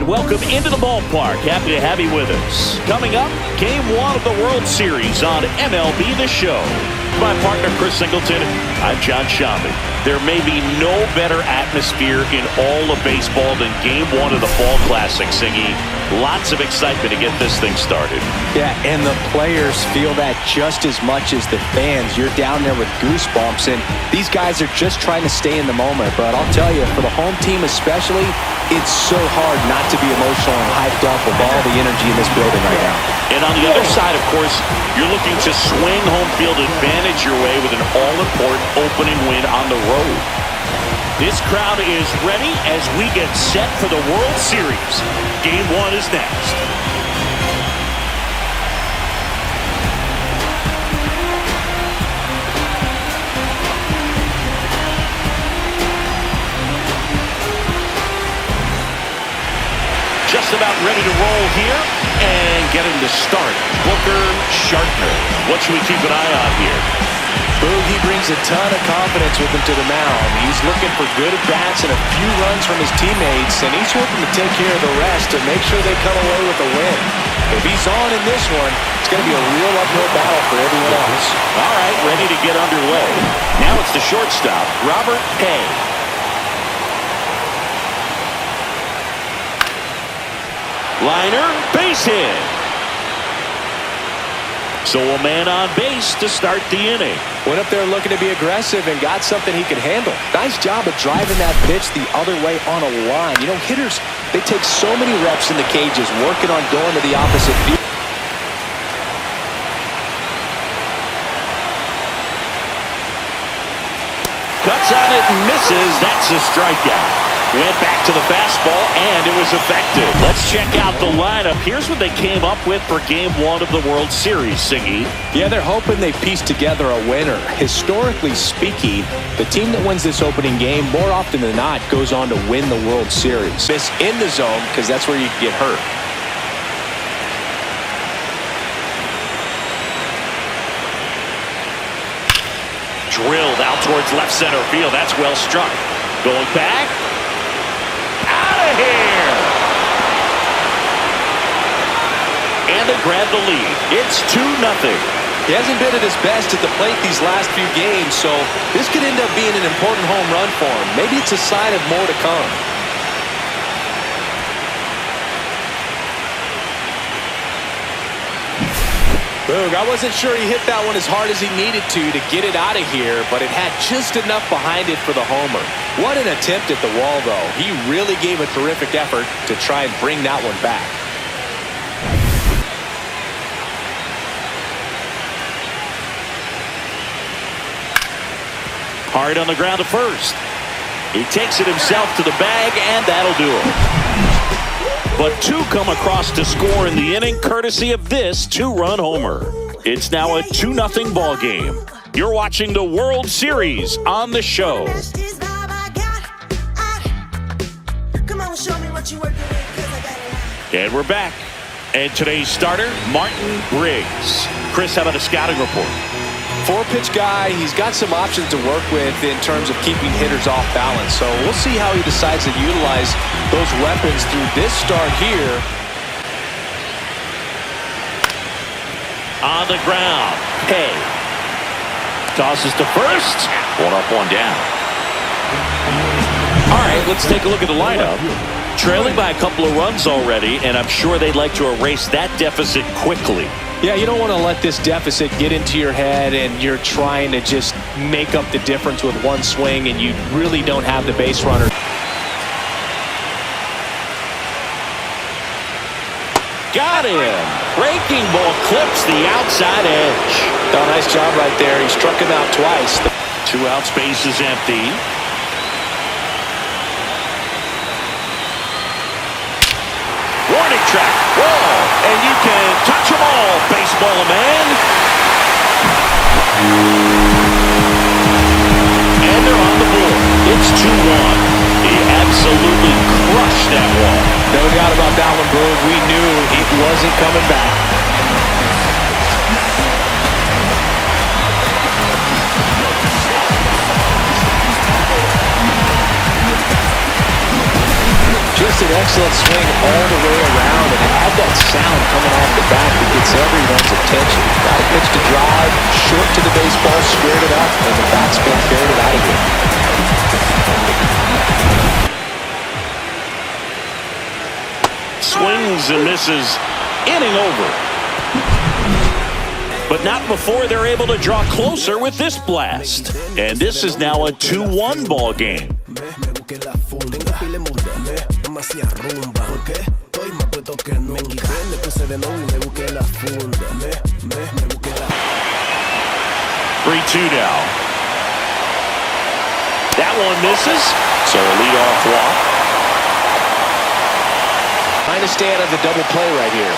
And welcome into the ballpark. Happy to have you with us. Coming up, Game 1 of the World Series on MLB The Show. My partner, Chris Singleton. I'm John Shambi. There may be no better atmosphere in all of baseball than Game 1 of the Fall Classic, Singy. Lots of excitement to get this thing started. Yeah, and the players feel that just as much as the fans. You're down there with goosebumps, and these guys are just trying to stay in the moment. But I'll tell you, for the home team especially, it's so hard not to be emotional and hyped up with all the energy in this building right now. And on the other side, of course, you're looking to swing home field advantage your way with an all-important opening win on the road. This crowd is ready as we get set for the World Series. Game 1 is next. Just about ready to roll here and getting to start. Booker Shartner. What should we keep an eye on here? He brings a ton of confidence with him to the mound. He's looking for good at-bats and a few runs from his teammates, and he's hoping to take care of the rest to make sure they come away with a win. If he's on in this one, it's going to be a real uphill battle for everyone else. All right, ready to get underway. Now it's the shortstop, Robert Hay. Liner, base hit. So a man on base to start the inning. Went up there looking to be aggressive and got something he could handle. Nice job of driving that pitch the other way on a line. You know, hitters, they take so many reps in the cages working on going to the opposite field. Cuts on it and misses. That's a strikeout. Went back to the fastball, and it was effective. Let's check out the lineup. Here's what they came up with for Game 1 of the World Series, Singy. Yeah, they're hoping they piece together a winner. Historically speaking, the team that wins this opening game, more often than not, goes on to win the World Series. Miss in the zone, because that's where you can get hurt. Drilled out towards left center field. That's well struck. Going back. Out of here. And they grab the lead. It's 2-0. He hasn't been at his best at the plate these last few games, so this could end up being an important home run for him. Maybe it's a sign of more to come. Boog, I wasn't sure he hit that one as hard as he needed to get it out of here, but it had just enough behind it for the homer. What an attempt at the wall, though. He really gave a terrific effort to try and bring that one back. Hard on the ground to first. He takes it himself to the bag, and that'll do it. But 2 come across to score in the inning, courtesy of this 2-run homer. It's now a 2-0 ball game. You're watching the World Series on the show. And we're back. And today's starter, Martin Briggs. Chris, how about a scouting report? 4-pitch guy. He's got some options to work with in terms of keeping hitters off balance. So we'll see how he decides to utilize those weapons through this start here. On the ground, Hay. Tosses to first. 1 up, 1 down. All right, let's take a look at the lineup. Trailing by a couple of runs already, and I'm sure they'd like to erase that deficit quickly. Yeah, you don't want to let this deficit get into your head and you're trying to just make up the difference with one swing and you really don't have the base runner. Got him. Breaking ball clips the outside edge. Oh, nice job right there. He struck him out twice. 2 out, space is empty. Warning track. Whoa. And you can touch them all, baseball man. And they're on the board. It's 2-1. He absolutely crushed that wall. No doubt about that one, Boog. We knew it wasn't coming back. Just an excellent swing all the way around, and it had that sound coming off the bat that gets everyone's attention. Got a pitch to drive, short to the baseball, squared it up, and the backspin carried it out of here. Swings and misses. Inning over. But not before they're able to draw closer with this blast. And this is now a 2-1 ball game. 3-2 now. That one misses. So a leadoff walk. Trying to stay out of the double play right here.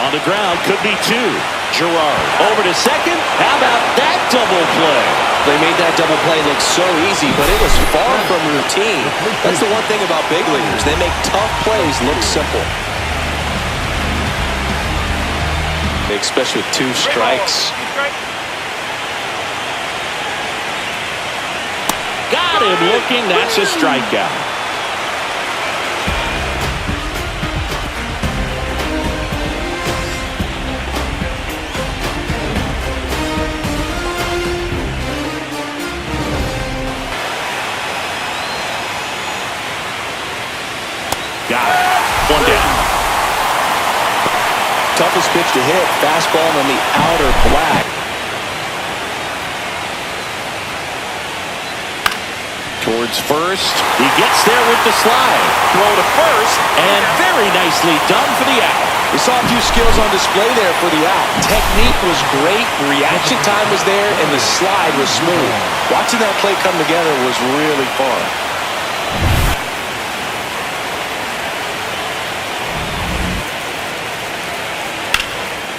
On the ground, could be two. Gerard over to second. How about that double play? They made that double play look so easy, but it was far from routine. That's the one thing about big leaguers. They make tough plays look simple. Especially with 2 strikes. Got him looking. That's a strikeout. Got it. One down. Toughest pitch to hit. Fastball on the outer black. Towards first. He gets there with the slide. Throw to first. And very nicely done for the out. We saw a few skills on display there for the out. Technique was great. Reaction time was there. And the slide was smooth. Watching that play come together was really fun.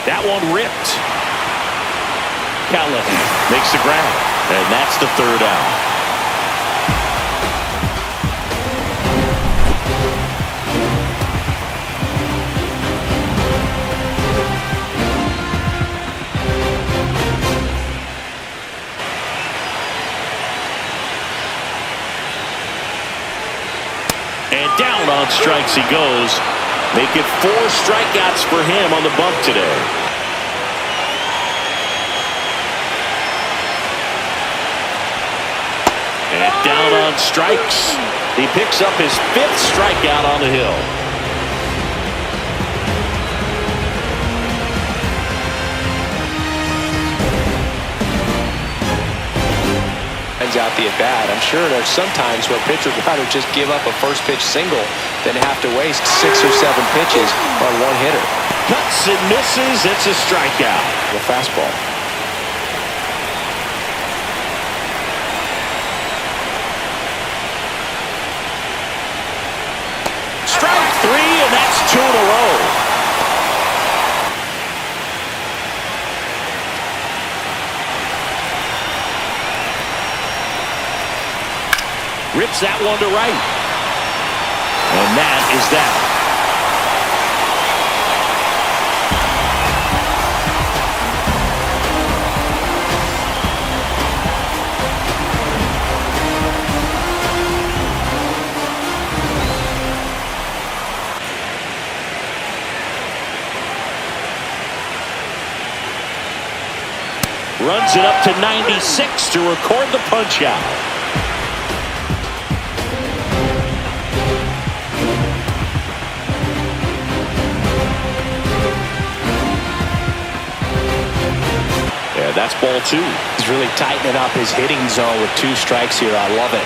That one ripped. Callahan makes the grab. And that's the 3rd out. And down on strikes he goes. Make it 4 strikeouts for him on the bump today. And down on strikes. He picks up his 5th strikeout on the hill. Out the at bat. I'm sure there's sometimes where pitchers would rather just give up a first pitch single than have to waste 6 or 7 pitches on one hitter. Cuts and misses. It's a strikeout. The fastball. Strike 3, and that's 2 in a row. Rips that one to right. And that is that. Runs it up to 96 to record the punch out. That's ball 2. He's really tightening up his hitting zone with 2 strikes here. I love it.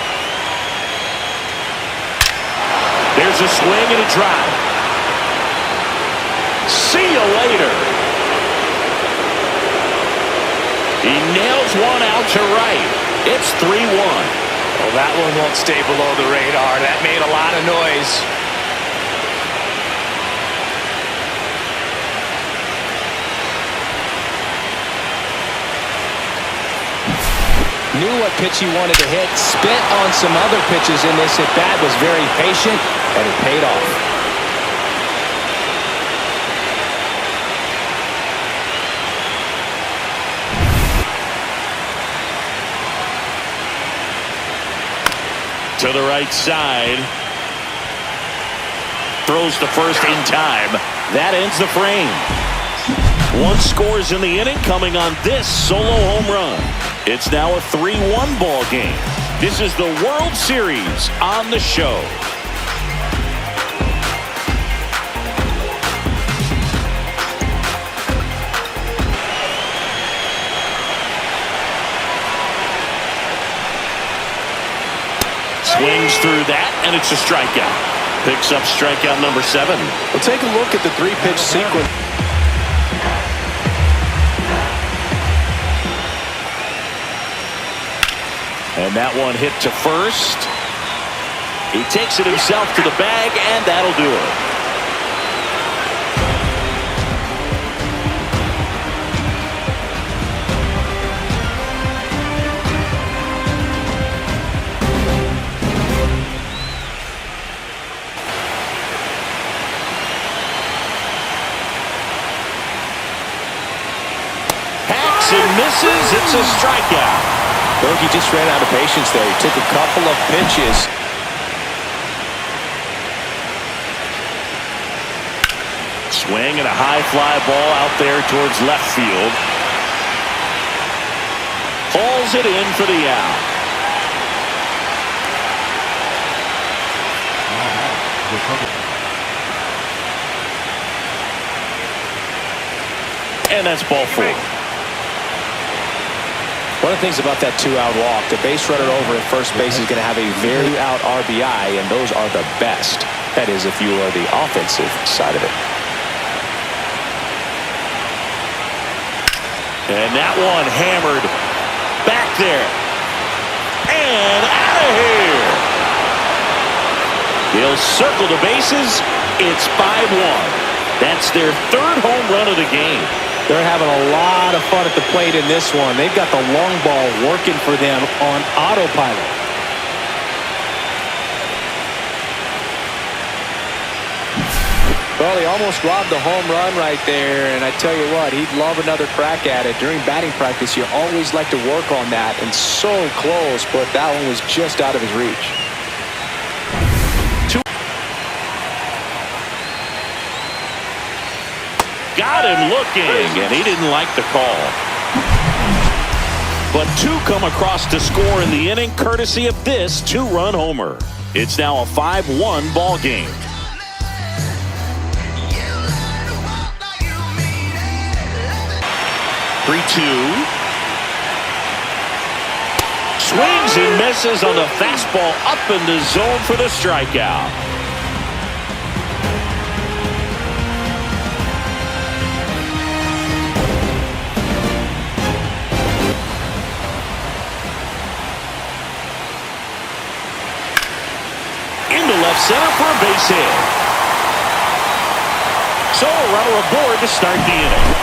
There's a swing and a drive. See you later. He nails one out to right. It's 3-1. Well, that one won't stay below the radar. That made a lot of noise. Knew what pitch he wanted to hit. Spent on some other pitches in this at bat. Was very patient, and it paid off. To the right side. Throws to first in time. That ends the frame. One scores in the inning coming on this solo home run. It's now a 3-1 ball game. This is the World Series on the show. Swings through that, and it's a strikeout. Picks up strikeout number 7. Well, take a look at the 3-pitch sequence. And that one hit to first. He takes it himself to the bag, and that'll do it. Hacks and misses. It's a strikeout. Bogey just ran out of patience there. He took a couple of pitches. Swing and a high fly ball out there towards left field. Hauls it in for the out. And that's ball 4. One of the things about that 2-out walk, the base runner over at first base is going to have a very out RBI, and those are the best. That is, if you are the offensive side of it. And that one hammered back there. And out of here. He'll circle the bases. It's 5-1. That's their 3rd home run of the game. They're having a lot of fun at the plate in this one. They've got the long ball working for them on autopilot. Well, he almost robbed the home run right there, and I tell you what, he'd love another crack at it. During batting practice, you always like to work on that, and so close, but that one was just out of his reach. Got him looking, and he didn't like the call. But 2 come across to score in the inning, courtesy of this 2-run homer. It's now a 5-1 ball game. Swings and misses on the fastball up in the zone for the strikeout. Into left center for a base hit. So a runner aboard to start the inning.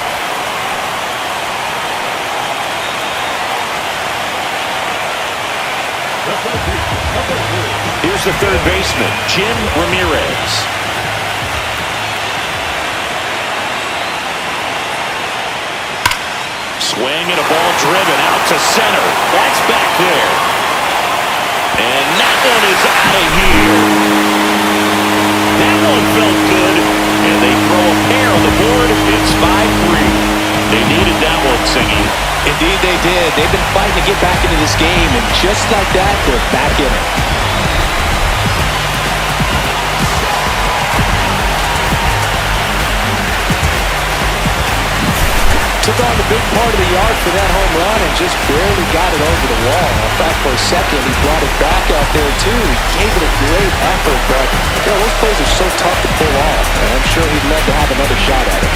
Here's the 3rd baseman, Jim Ramirez. Swing and a ball driven out to center. That's back there. And that one is out of here. That one felt good. And they throw a pair on the board. It's 5-3. They needed that one, Singy. Indeed they did. They've been fighting to get back into this game, and just like that, they're back in it. Took on the big part of the yard for that home run and just barely got it over the wall. In fact, for a second, he brought it back out there, too. He gave it a great effort, but those plays are so tough to pull off, and I'm sure he'd love to have another shot at it.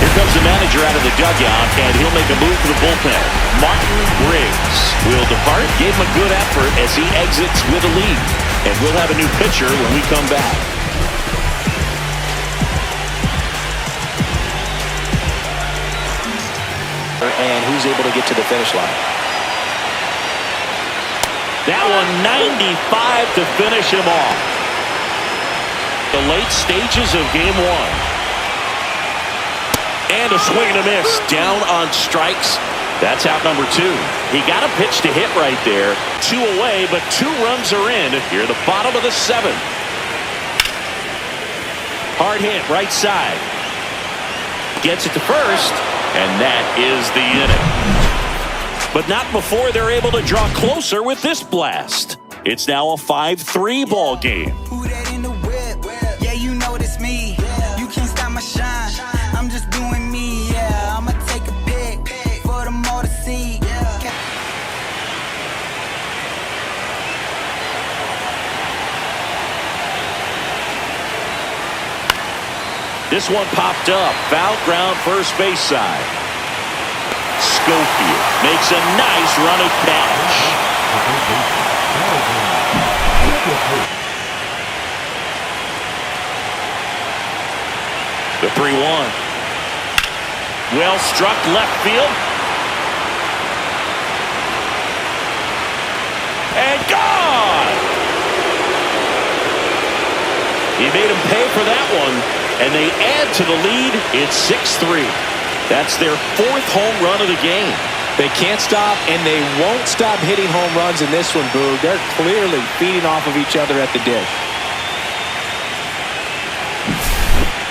Here comes the manager out of the dugout, and he'll make a move for the bullpen. Martin Briggs will depart. Gave him a good effort as he exits with a lead. And we'll have a new pitcher when we come back. And who's able to get to the finish line? That one 95 to finish him off. The late stages of game 1. And a swing and a miss. Down on strikes. That's out number 2. He got a pitch to hit right there. 2 away, but 2 runs are in here at the bottom of the 7th. Hard hit right side. Gets it to first, and that is the inning. But not before they're able to draw closer with this blast. It's now a 5-3 ball game. Who that in the whip? Yeah, you know it's me. You can't stop my shine. I'm just doing me. Yeah, I'ma take a pic for them all to see. This one popped up. Foul ground first base side. Schofield makes a nice running catch. The 3-1. Well struck left field. And gone! He made him pay for that one, and they add to the lead. It's 6-3. That's their 4th home run of the game. They can't stop, and they won't stop hitting home runs in this one, Boo. They're clearly feeding off of each other at the dish.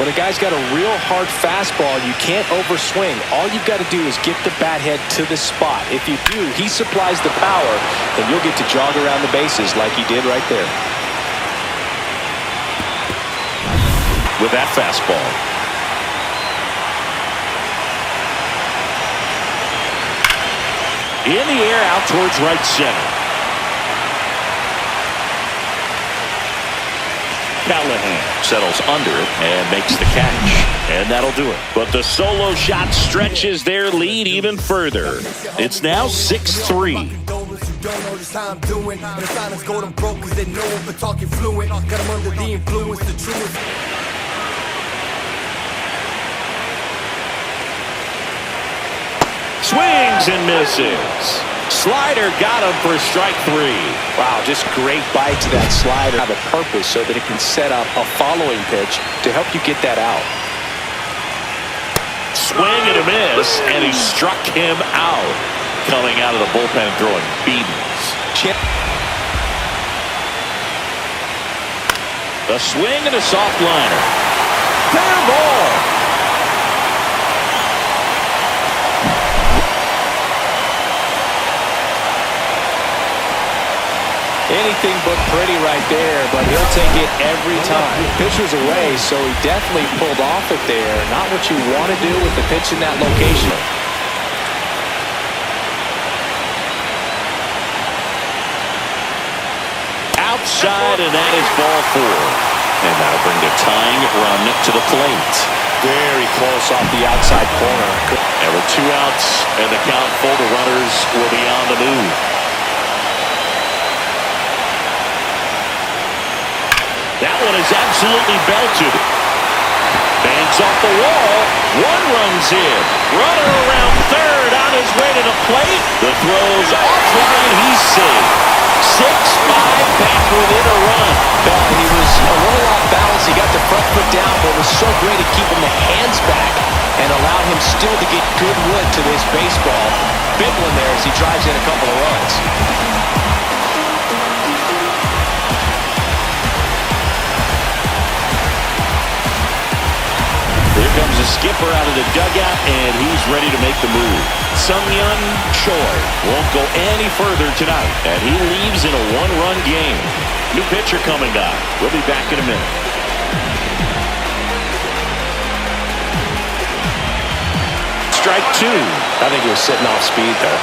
When a guy's got a real hard fastball, you can't overswing. All you've got to do is get the bat head to the spot. If you do, he supplies the power, and you'll get to jog around the bases like he did right there. With that fastball. In the air out towards right center. Callahan settles under it and makes the catch. And that'll do it. But the solo shot stretches their lead even further. It's now 6-3. Swings and misses. Slider got him for strike 3. Wow, just great bite to that slider. Have a purpose so that it can set up a following pitch to help you get that out. Swing and a miss, and he struck him out. Coming out of the bullpen and throwing beatings. A swing and a soft liner. Fair ball. Anything but pretty right there, but he'll take it every time. Pitcher's away, so he definitely pulled off it there. Not what you want to do with the pitch in that location. Outside, and that is ball 4. And that'll bring the tying run to the plate. Very close off the outside corner. And with 2 outs and the count full, the runners will be on the move. That one is absolutely belted. Bangs off the wall. 1 runs in. Runner around third on his way to the plate. The throw's offline. He's safe. 6-5 back within a run. He was a little off balance. He got the front foot down, but it was so great at keeping the hands back and allowed him still to get good wood to this baseball. Big one there as he drives in a couple of runs. Here comes the skipper out of the dugout, and he's ready to make the move. Sung-Yun Choi won't go any further tonight, and he leaves in a 1-run game. New pitcher coming up. We'll be back in a minute. Strike 2. I think he was sitting off speed there.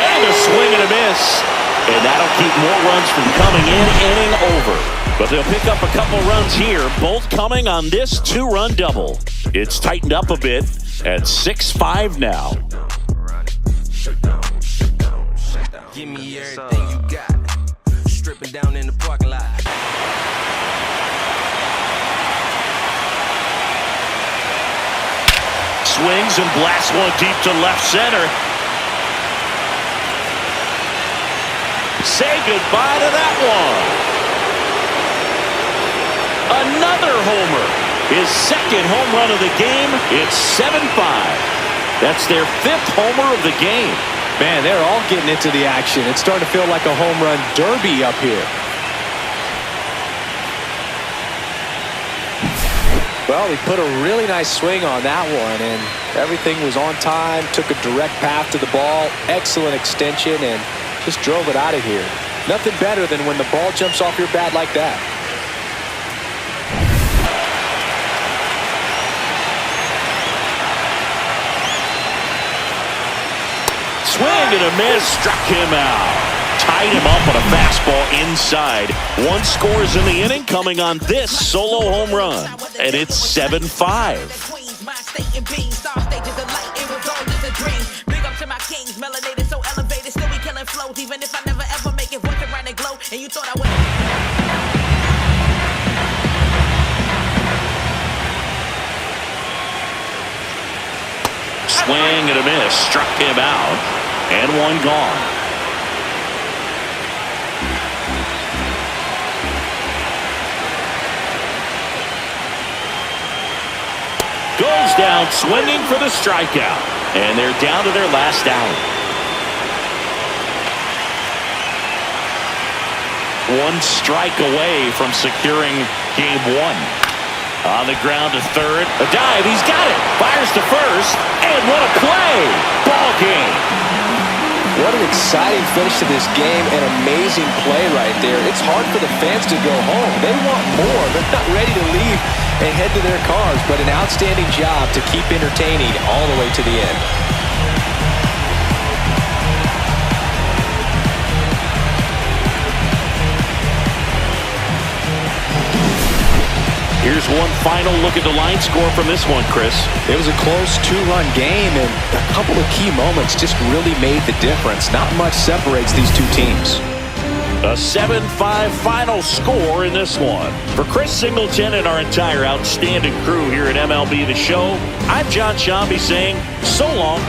And a swing and a miss. And that'll keep more runs from coming in, inning over. But they'll pick up a couple runs here, both coming on this 2-run double. It's tightened up a bit at 6-5 now. Give me everything you got. Stripping down in the parking lot. Swings and blasts one deep to left center. Say goodbye to that one. Another homer. His second home run of the game. It's 7-5. That's their 5th homer of the game. Man, they're all getting into the action. It's starting to feel like a home run derby up here. Well, he put a really nice swing on that one, and everything was on time, took a direct path to the ball, excellent extension, and just drove it out of here. Nothing better than when the ball jumps off your bat like that. Swing and a miss, struck him out. Tied him up on a fastball inside. 1 scores in the inning, coming on this solo home run. And it's 7-5. Swing and a miss, struck him out. And 1 gone. Goes down swinging for the strikeout. And they're down to their last out. 1 strike away from securing game 1. On the ground to third. A dive. He's got it. Fires to first. And what a play. Ball game. What an exciting finish to this game. An amazing play right there. It's hard for the fans to go home. They want more. They're not ready to leave and head to their cars. But an outstanding job to keep entertaining all the way to the end. Here's one final look at the line score from this one, Chris. It was a close 2-run game, and a couple of key moments just really made the difference. Not much separates these two teams. A 7-5 final score in this one. For Chris Singleton and our entire outstanding crew here at MLB The Show, I'm John Shambi saying so long